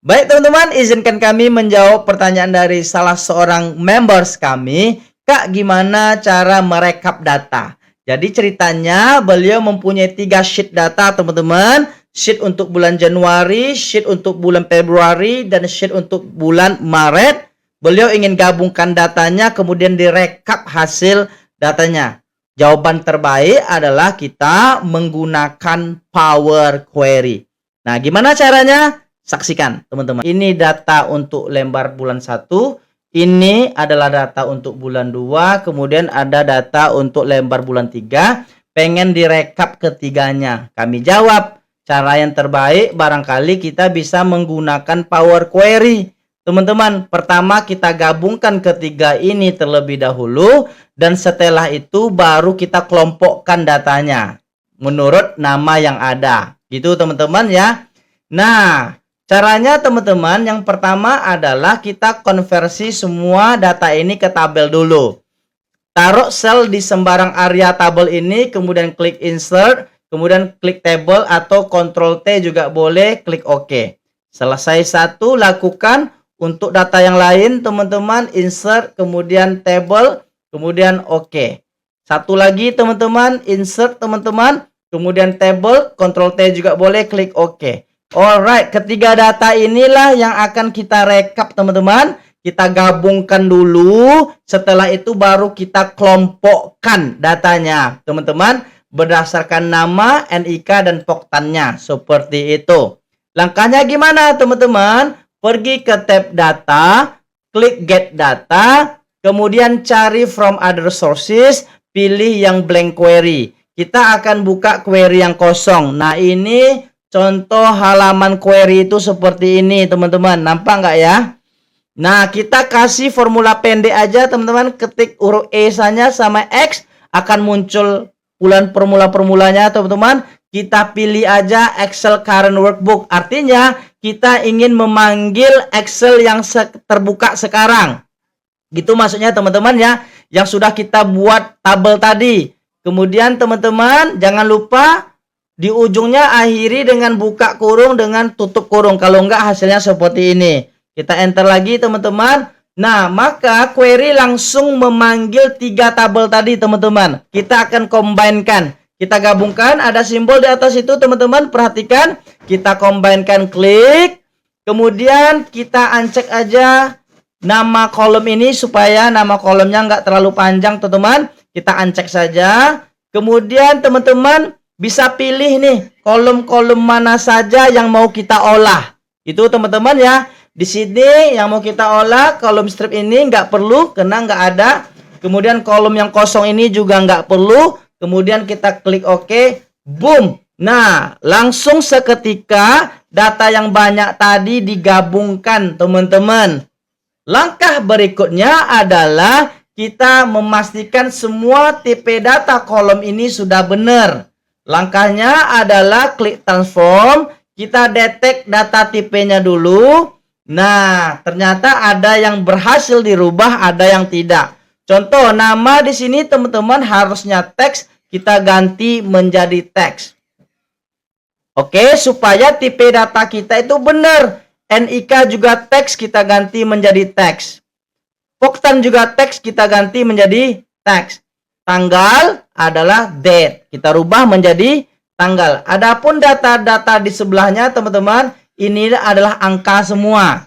Baik teman-teman, izinkan kami menjawab pertanyaan dari salah seorang members kami. Kak, gimana cara merekap data? Jadi ceritanya beliau mempunyai 3 sheet data teman-teman. Sheet untuk bulan Januari, sheet untuk bulan Februari, dan sheet untuk bulan Maret. Beliau ingin gabungkan datanya kemudian direkap hasil datanya. Jawaban terbaik adalah kita menggunakan Power Query. Nah, gimana caranya? Saksikan teman-teman. Ini data untuk lembar bulan 1, ini adalah data untuk bulan 2, kemudian ada data untuk lembar bulan 3. Pengen direkap ketiganya. Kami jawab, cara yang terbaik barangkali kita bisa menggunakan Power Query. Teman-teman, pertama kita gabungkan ketiga ini terlebih dahulu, dan setelah itu baru kita kelompokkan datanya menurut nama yang ada. Gitu teman-teman ya. Nah, caranya teman-teman yang pertama adalah kita konversi semua data ini ke tabel dulu. Taruh sel di sembarang area tabel ini, kemudian klik insert, kemudian klik table atau Ctrl T juga boleh, klik OK. Selesai satu, lakukan untuk data yang lain teman-teman, insert, kemudian table, kemudian OK. Satu lagi teman-teman, insert teman-teman, kemudian table, Ctrl T juga boleh, klik OK. Alright, ketiga data inilah yang akan kita rekap teman-teman. Kita gabungkan dulu, setelah itu baru kita kelompokkan datanya teman-teman berdasarkan nama, NIK, dan poktannya. Seperti itu. Langkahnya gimana teman-teman? Pergi ke tab data, klik get data, kemudian cari from other sources, pilih yang blank query. Kita akan buka query yang kosong. Nah, ini contoh halaman query itu seperti ini teman-teman. Nampak nggak ya? Nah, kita kasih formula pendek aja teman-teman. Ketik huruf E saja sama X, akan muncul formula-formulanya teman-teman. Kita pilih aja Excel current workbook. Artinya kita ingin memanggil Excel yang terbuka sekarang. Gitu maksudnya teman-teman ya. Yang sudah kita buat tabel tadi. Kemudian teman-teman jangan lupa di ujungnya akhiri dengan buka kurung dengan tutup kurung. Kalau enggak hasilnya seperti ini. Kita enter lagi teman-teman. Nah, maka query langsung memanggil 3 tabel tadi teman-teman. Kita akan combinekan. Kita gabungkan, ada simbol di atas itu teman-teman. Perhatikan. Kita combinekan, klik. Kemudian kita uncek aja nama kolom ini supaya nama kolomnya enggak terlalu panjang teman-teman. Kita uncek saja. Kemudian teman-teman bisa pilih nih kolom-kolom mana saja yang mau kita olah. Itu teman-teman ya. Di sini yang mau kita olah kolom strip ini nggak perlu karena nggak ada. Kemudian kolom yang kosong ini juga nggak perlu. Kemudian kita klik OK. Boom. Nah, langsung seketika data yang banyak tadi digabungkan teman-teman. Langkah berikutnya adalah kita memastikan semua tipe data kolom ini sudah benar. Langkahnya adalah klik transform, kita detek data tipenya dulu. Nah, ternyata ada yang berhasil dirubah, ada yang tidak. Contoh, nama di sini teman-teman harusnya teks, kita ganti menjadi teks. Oke, supaya tipe data kita itu benar. NIK juga teks, kita ganti menjadi teks. Poktan juga teks, kita ganti menjadi teks. Tanggal adalah date. Kita rubah menjadi tanggal. Adapun data-data di sebelahnya teman-teman, ini adalah angka semua.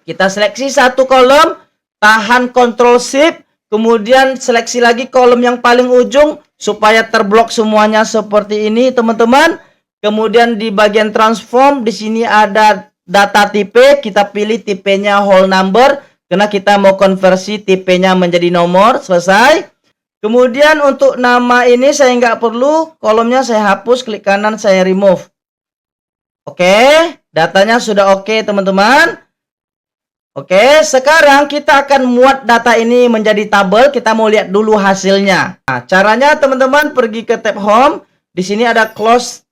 Kita seleksi satu kolom, tahan Ctrl Shift, kemudian seleksi lagi kolom yang paling ujung supaya terblok semuanya seperti ini teman-teman. Kemudian di bagian transform di sini ada data tipe, kita pilih tipenya whole number karena kita mau konversi tipenya menjadi nomor. Selesai. Kemudian untuk nama ini saya nggak perlu, kolomnya saya hapus, klik kanan saya remove. Oke, datanya sudah oke teman-teman. Oke, sekarang kita akan muat data ini menjadi tabel. Kita mau lihat dulu hasilnya. Nah, caranya teman-teman pergi ke tab home. Di sini ada close,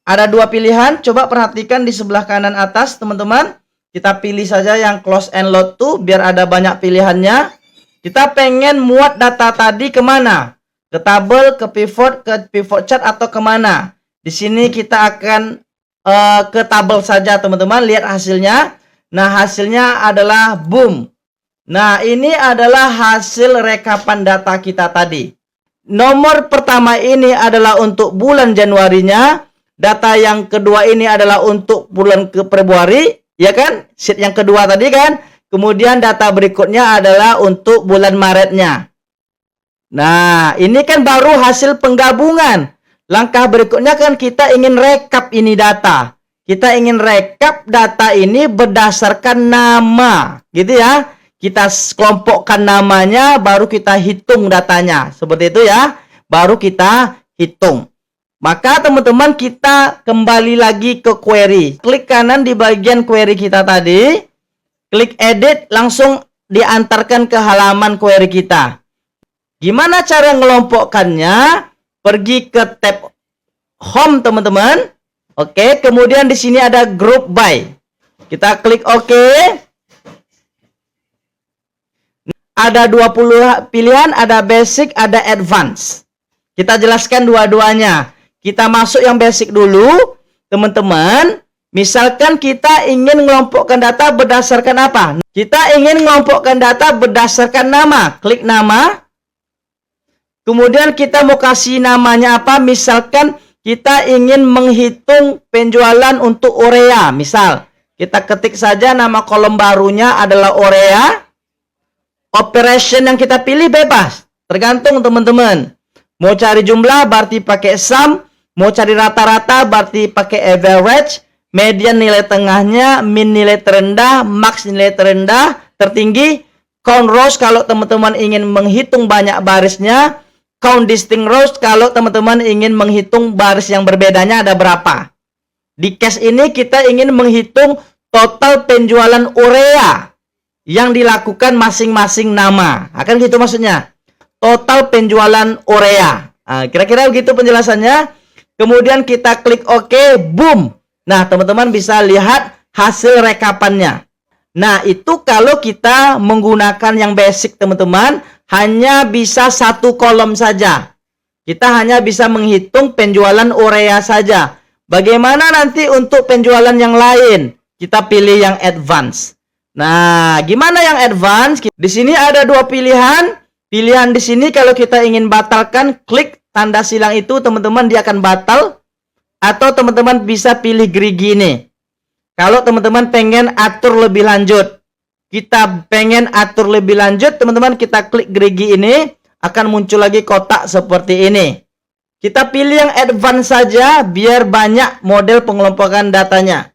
ada 2 pilihan. Coba perhatikan di sebelah kanan atas teman-teman. Kita pilih saja yang close and load to biar ada banyak pilihannya. Kita pengen muat data tadi kemana? Ke tabel, ke pivot chart atau kemana? Di sini kita akan ke tabel saja teman-teman, lihat hasilnya. Nah, hasilnya adalah boom. Nah, ini adalah hasil rekapan data kita tadi. Nomor pertama ini adalah untuk bulan Januarinya. Data yang kedua ini adalah untuk bulan ke Februari, ya kan? Sheet yang kedua tadi kan. Kemudian data berikutnya adalah untuk bulan Maretnya. Nah, ini kan baru hasil penggabungan. Langkah berikutnya kan kita ingin rekap ini data. Kita ingin rekap data ini berdasarkan nama, gitu ya. Kita kelompokkan namanya, baru kita hitung datanya. Seperti itu ya. Baru kita hitung. Maka teman-teman kita kembali lagi ke query. Klik kanan di bagian query kita tadi. Klik edit, langsung diantarkan ke halaman query kita. Gimana cara ngelompokkannya? Pergi ke tab home teman-teman. Oke, kemudian di sini ada group by. Kita klik OK. Ada 20 pilihan, ada basic, ada advance. Kita jelaskan dua-duanya. Kita masuk yang basic dulu, teman-teman. Misalkan kita ingin mengelompokkan data berdasarkan apa? Kita ingin mengelompokkan data berdasarkan nama. Klik nama. Kemudian kita mau kasih namanya apa? Misalkan kita ingin menghitung penjualan untuk urea. Misal, kita ketik saja nama kolom barunya adalah urea. Operation yang kita pilih bebas. Tergantung teman-teman. Mau cari jumlah berarti pakai sum. Mau cari rata-rata berarti pakai average. Median nilai tengahnya, min nilai terendah, max nilai terendah, tertinggi. Count rows kalau teman-teman ingin menghitung banyak barisnya. Count distinct rows kalau teman-teman ingin menghitung baris yang berbedanya ada berapa. Di case ini kita ingin menghitung total penjualan urea yang dilakukan masing-masing nama. Akan gitu maksudnya. Total penjualan urea. Nah, kira-kira begitu penjelasannya. Kemudian kita klik OK, boom. Nah, teman-teman bisa lihat hasil rekapannya. Nah, itu kalau kita menggunakan yang basic teman-teman. Hanya bisa satu kolom saja. Kita hanya bisa menghitung penjualan urea saja. Bagaimana nanti untuk penjualan yang lain? Kita pilih yang advance. Nah, gimana yang advance? Di sini ada dua pilihan. Pilihan di sini kalau kita ingin batalkan, klik tanda silang itu teman-teman dia akan batal. Atau teman-teman bisa pilih gerigi ini. Kalau teman-teman pengen atur lebih lanjut. Kita pengen atur lebih lanjut, teman-teman kita klik gerigi ini, akan muncul lagi kotak seperti ini. Kita pilih yang advance saja, biar banyak model pengelompokan datanya.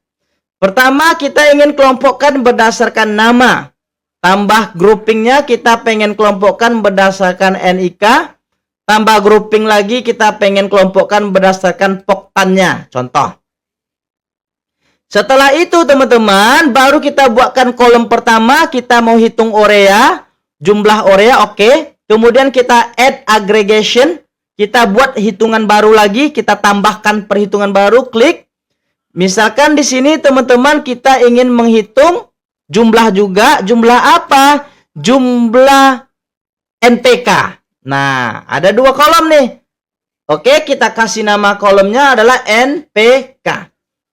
Pertama, kita ingin kelompokkan berdasarkan nama. Tambah groupingnya, kita pengen kelompokkan berdasarkan NIK. Tambah grouping lagi, kita pengen kelompokkan berdasarkan poktannya. Contoh. Setelah itu teman-teman, baru kita buatkan kolom pertama, kita mau hitung urea, jumlah urea, oke. Kemudian kita add aggregation, kita buat hitungan baru lagi, kita tambahkan perhitungan baru, klik. Misalkan di sini teman-teman kita ingin menghitung jumlah juga, jumlah apa? Jumlah NPK. Nah, ada dua kolom nih. Oke, kita kasih nama kolomnya adalah NPK.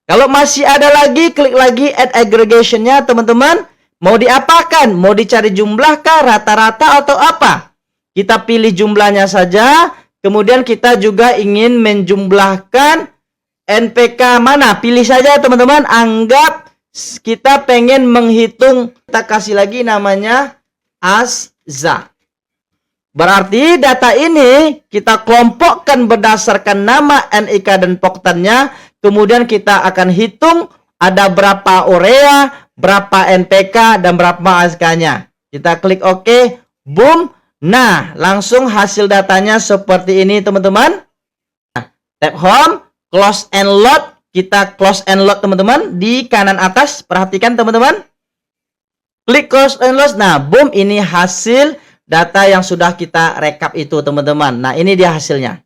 Kalau masih ada lagi, klik lagi add aggregation-nya, teman-teman. Mau diapakan? Mau dicari jumlah kah, rata-rata atau apa? Kita pilih jumlahnya saja. Kemudian kita juga ingin menjumlahkan NPK mana? Pilih saja, teman-teman. Anggap kita pengen menghitung. Kita kasih lagi namanya ASZA. Berarti data ini kita kelompokkan berdasarkan nama, NIK, dan poktannya. Kemudian kita akan hitung ada berapa urea, berapa NPK, dan berapa ASK-nya. Kita klik OK, boom. Nah, langsung hasil datanya seperti ini teman-teman. Nah, tab home, close and load. Kita close and load teman-teman. Di kanan atas, perhatikan teman-teman. Klik close and load. Nah, boom, ini hasil data yang sudah kita rekap itu teman-teman. Nah, ini dia hasilnya.